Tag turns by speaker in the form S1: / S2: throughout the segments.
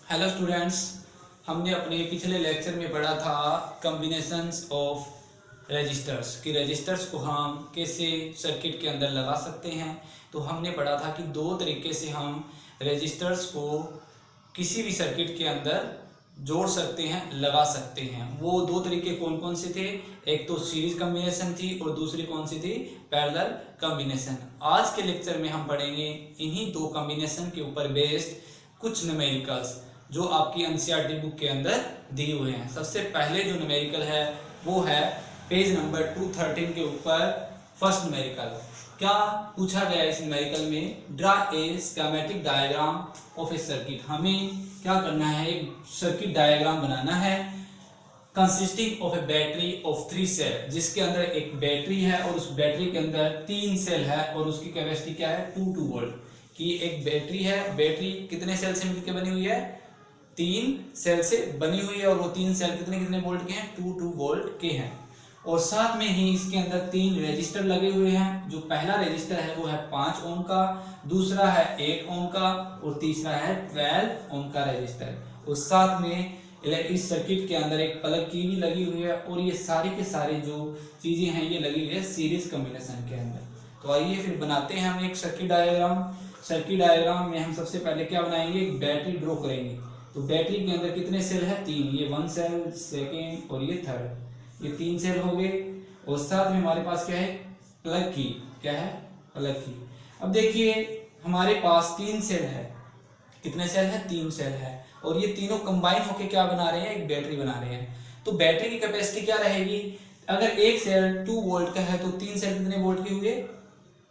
S1: Hello students, हमने अपने पिछले लेक्चर में पढ़ा था कॉम्बिनेशंस ऑफ रजिस्टर्स कि रजिस्टर्स को हम कैसे सर्किट के अंदर लगा सकते हैं। तो हमने पढ़ा था कि दो तरीके से हम रजिस्टर्स को किसी भी सर्किट के अंदर जोड़ सकते हैं, लगा सकते हैं। वो दो तरीके कौन कौन से थे? एक तो सीरीज कॉम्बिनेशन थी और दूसरी कौन सी थी? Parallel combination. आज के लेक्चर में हम पढ़ेंगे इन्हीं दो कॉम्बिनेशन के ऊपर बेस्ड कुछ न्यूमेरिकल्स जो आपकी एनसीईआरटी बुक के अंदर दिए हुए हैं। सबसे पहले जो न्यूमेरिकल है वो है पेज नंबर 213 के ऊपर फर्स्ट न्यूमेरिकल। क्या पूछा गया इस न्यूमेरिकल में? Draw a schematic diagram of a circuit. हमें क्या करना है? एक सर्किट डायग्राम बनाना है consisting of a battery of 3 cell, जिसके अंदर एक बैटरी है और उस बैटरी के अंदर 3 सेल है और उसकी कैपेसिटी क्या है? 2 वोल्ट की एक बैटरी है। बैटरी कितने सेल से मिलकर बनी हुई है? 3 सेल से बनी हुई है और वो 3 सेल कितने कितने वोल्ट के हैं? 2 वोल्ट के हैं। और साथ में ही इसके अंदर 3 रेजिस्टर लगे हुए हैं। जो पहला रेजिस्टर है वो है 5 ओम का, दूसरा है 8 ओम का और तीसरा है 12 ओम का रेजिस्टर। और साथ में इस सर्किट के अंदर एक प्लग की भी लगी हुई है। और ये सारी के सारी जो चीजें हैं ये लगी हुई है सीरीज कॉम्बिनेशन के अंदर। तो आइए फिर बनाते हैं हम एक सर्किट डायग्राम। सर्किट डायग्राम में हम सबसे पहले क्या बनाएंगे? एक बैटरी ड्रॉ करेंगे। तो बैटरी के अंदर कितने सेल है? 3। ये 1 सेल, सेकेंड और ये थर्ड, ये 3 सेल हो गए। और साथ में हमारे पास क्या है? प्लग की। क्या है? प्लग की। अब देखिए हमारे पास 3 सेल है। कितने सेल है? 3 सेल है। और ये तीनों कंबाइन होके क्या बना रहे हैं? एक बैटरी बना रहे हैं। तो बैटरी की कैपेसिटी क्या रहेगी? अगर एक सेल 2 वोल्ट का है तो 3 सेल कितने वोल्ट के हुए?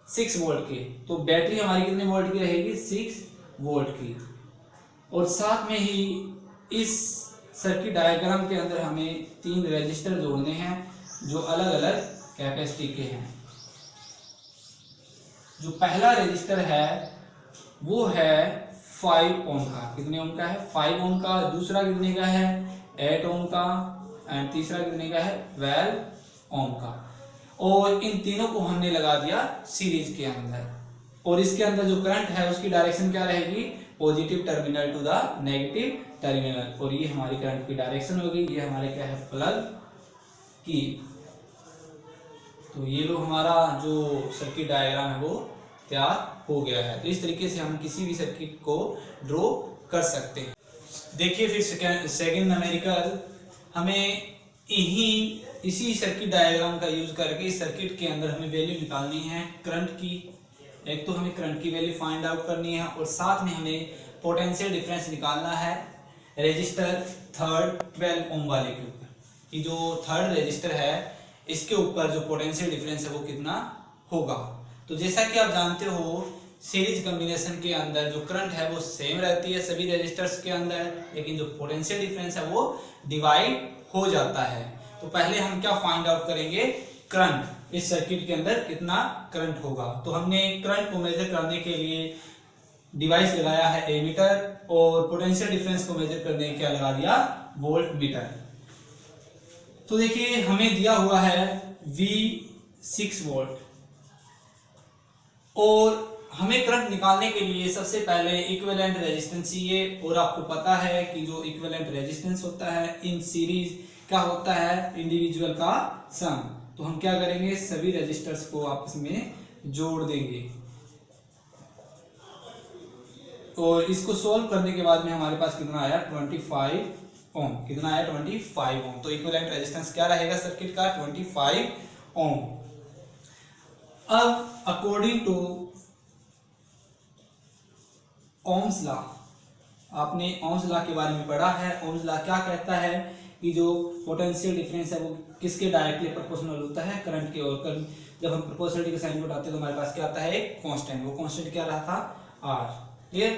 S1: 6 वोल्ट के। तो बैटरी हमारी कितने वोल्ट की रहेगी? 6 वोल्ट की। और साथ में ही इस सर्किट डायग्राम के अंदर हमें 3 रेजिस्टर जोड़ने हैं जो अलग अलग कैपेसिटी के हैं। जो पहला रेजिस्टर है वो है 5 ओम का। कितने ओम का है? 5 ओम का। दूसरा कितने का है? 8 ओम का। एंड तीसरा कितने का है? 12 ओम का। और इन तीनों को हमने लगा दिया सीरीज के अंदर। और इसके अंदर जो करंट है उसकी डायरेक्शन क्या रहेगी? Positive terminal to the negative terminal. और ये हमारी करंट की डायरेक्शन होगी। ये हमारे क्या है? प्लग की। तो ये लो हमारा जो सर्किट डायग्राम है वो तैयार हो गया है। तो इस तरीके से हम किसी भी सर्किट को ड्रॉ कर सकते हैं। देखिए फिर सेकेंड न्यूमेरिकल, हमें इसी सर्किट डायग्राम का यूज करके इस सर्किट के अंदर हमें वैल्यू निकालनी है करंट की। एक तो हमें करंट की वैल्यू फाइंड आउट करनी है और साथ में हमें पोटेंशियल डिफरेंस निकालना है रेजिस्टर थर्ड 12 ओम वाले के ऊपर। कि जो थर्ड रेजिस्टर है इसके ऊपर जो पोटेंशियल डिफरेंस है वो कितना होगा। तो जैसा कि आप जानते हो सीरीज कॉम्बिनेशन के अंदर जो करंट है वो सेम रहती है सभी रेजिस्टर्स के अंदर, लेकिन जो पोटेंशियल डिफरेंस है वो डिवाइड हो जाता है। तो पहले हम क्या फाइंड आउट करेंगे? करंट। इस सर्किट के अंदर कितना करंट होगा। तो हमने करंट को मेजर करने के लिए डिवाइस लगाया है एमीटर और पोटेंशियल डिफरेंस को मेजर करने क्या लगा दिया? Volt meter. तो देखिए हमें दिया हुआ है V6 वोल्ट और हमें करंट निकालने के लिए सबसे पहले इक्विवेलेंट रेजिस्टेंस चाहिए। और आपको पता है कि जो इक्विवेलेंट रेजिस्टेंस होता है इन सीरीज क्या होता है? इंडिविजुअल का सम। तो हम क्या करेंगे? सभी रेजिस्टर्स को आपस में जोड़ देंगे। और इसको सोल्व करने के बाद में हमारे पास कितना आया? 25 ओम। कितना आया? 25 ओम। तो इक्विवेलेंट रेजिस्टेंस क्या रहेगा सर्किट का? 25 ओम। अब अकॉर्डिंग टू ओम्स लॉ, आपने ओम्स लॉ के बारे में पढ़ा है। ओम्स लॉ क्या कहता है कि जो पोटेंशियल डिफरेंस है वो किसके डायरेक्टली प्रोपोर्शनल होता है? करंट के। और जब हम प्रोपोर्शनलिटी का साइन उठाते हैं तो हमारे पास क्या आता है? एक कांस्टेंट। वो कांस्टेंट क्या रहा था? R। क्लियर?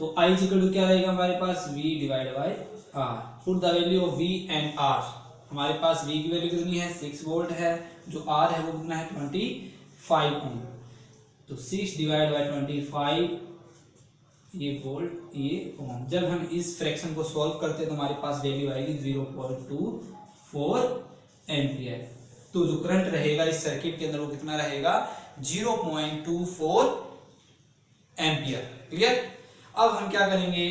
S1: तो I इक्वल टू क्या रहेगा हमारे पास? V divide by R। Put the value of V and R। हमारे पास V की वैल्यू कितनी है? 6 वोल्ट है। जो R है वो कितना है? 25 ओम। तो 6 डिवाइड बाय 25 ये वोल्ट ये ओम। जब हम इस फ्रैक्शन को सॉल्व करते हैं तो हमारे पास वैल्यू आएगी 0.24 एम्पियर। तो जो करंट रहेगा इस सर्किट के अंदर वो कितना रहेगा? 0.24 एम्पियर। क्लियर? अब हम क्या करेंगे?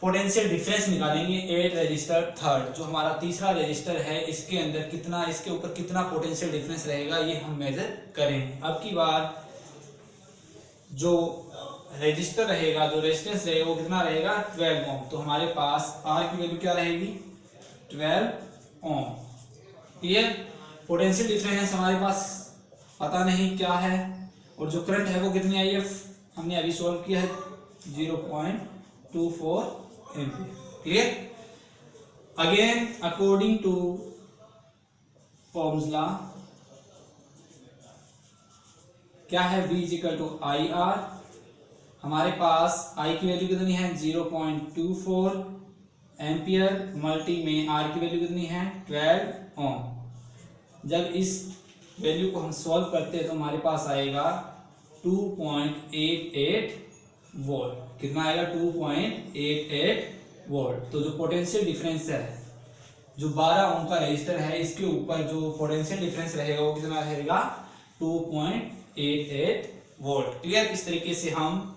S1: पोटेंशियल डिफरेंस निकालेंगे 8 रजिस्टर थर्ड, जो हमारा तीसरा रजिस्टर है, इसके अंदर कितना, इसके ऊपर कितना पोटेंशियल डिफरेंस रहेगा ये हम मेजर करेंगे। अब की बार जो रजिस्टर रहेगा, जो रेजिस्टेंस रहेगा वो कितना रहेगा 12 ओम। तो हमारे पास आर की वैल्यू क्या रहेगी 12 ओम। क्लियर। पोटेंशियल डिफरेंस हमारे पास पता नहीं क्या है, और जो करंट है वो कितनी आई है हमने अभी सॉल्व किया है 0.24 ampere. Clear. Again according to Ohm's law क्या है V equal to I R. हमारे पास I की वैल्यू कितनी है 0.24 एम्पियर, मल्टी में R की वैल्यू कितनी है 12 ओम। जब इस वैल्यू को हम सॉल्व करते हैं तो हमारे पास आएगा 2.88 वोल्ट। कितना आएगा 2.88 वोल्ट। तो जो पोटेंशियल डिफरेंस है, जो 12 ओम का रेजिस्टर है, इसके ऊपर जो पोटेंशियल डिफरेंस रहेगा वो कितना रहेगा 2.88 वोल्ट। क्लियर। इस तरीके से हम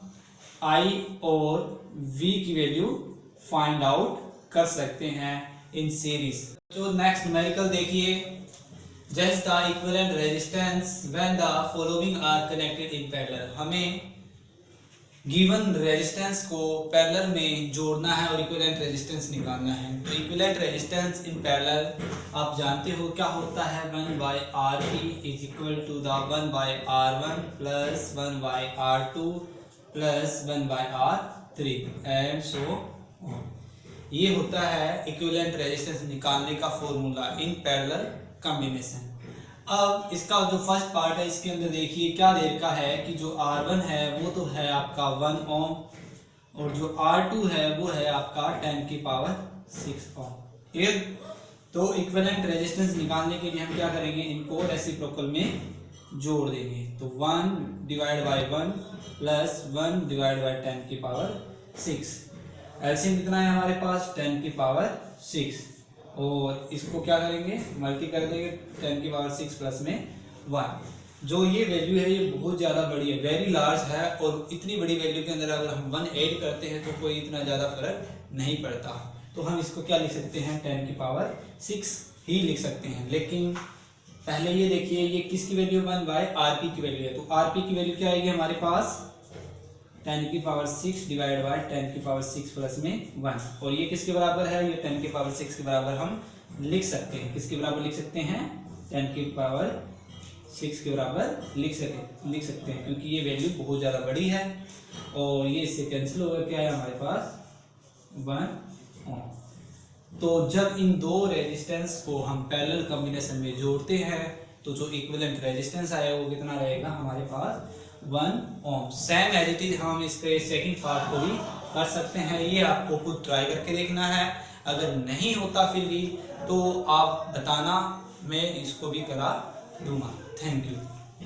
S1: I और V की वैल्यू फाइंड आउट कर सकते हैं इन सीरीज। तो नेक्स्ट न्यूमेरिकल देखिए, just the equivalent resistance when the following are connected in parallel. हमें गिवन रेजिस्टेंस को पैरेलल में जोड़ना है और इक्विवेलेंट रेजिस्टेंस निकालना है। तो इक्विवेलेंट रेजिस्टेंस इन पैरेलल आप जानते हो क्या होता है 1/RP is equal to the 1/R1 plus 1/R2 plus 1/R3 and so on. ये होता है इक्विवेलेंट रेजिस्टेंस निकालने का फॉर्मूला इन पैरेलल कॉम्बिनेशन। अब इसका जो फर्स्ट पार्ट है, इसके अंदर देखिए क्या दे रखा है कि जो R1 है वो तो है आपका 1 ओम, और जो R2 है वो है आपका 10⁻6 ओम। क्लियर। तो इक्विवेलेंट रेजिस्टेंस निकालने के लिए हम क्या करेंगे, इनको रेसिप्रोकल में जोड़ देंगे। तो 1/1 प्लस 1/10⁻6। एलसीएम कितना है हमारे पास 10⁻6, और इसको क्या करेंगे मल्टी कर देंगे 10⁻6 प्लस में 1। जो ये वैल्यू है ये बहुत ज़्यादा बड़ी है, वेरी लार्ज है, और इतनी बड़ी वैल्यू के अंदर अगर हम 1 ऐड करते हैं तो कोई इतना ज़्यादा फर्क नहीं पड़ता। तो हम इसको क्या लिख सकते हैं 10⁻6 ही लिख सकते हैं। लेकिन पहले ये देखिए ये किसकी वैल्यू 1/RP की वैल्यू है। तो RP की वैल्यू क्या आएगी हमारे पास 10⁻6 डिवाइड बाय 10⁻6 प्लस में 1, और ये किसके बराबर है, ये 10⁻6 के बराबर हम लिख सकते हैं। किसके बराबर लिख सकते हैं 10⁻6 के बराबर लिख सकते हैं, क्योंकि ये वैल्यू बहुत ज़्यादा बड़ी है, और ये इससे कैंसिल होकर क्या है हमारे पास 1 ओम। तो जब इन दो रेजिस्टेंस को हम पैरेलल कॉम्बिनेशन में जोड़ते हैं तो जो इक्विवेलेंट रेजिस्टेंस आएगा वो कितना रहेगा हमारे पास 1 ओम। सेम एज इट इज हम इसके सेकंड पार्ट को भी कर सकते हैं। ये आपको खुद ट्राई करके देखना है, अगर नहीं होता फिर भी तो आप बताना, मैं इसको भी करा दूंगा। Thank you.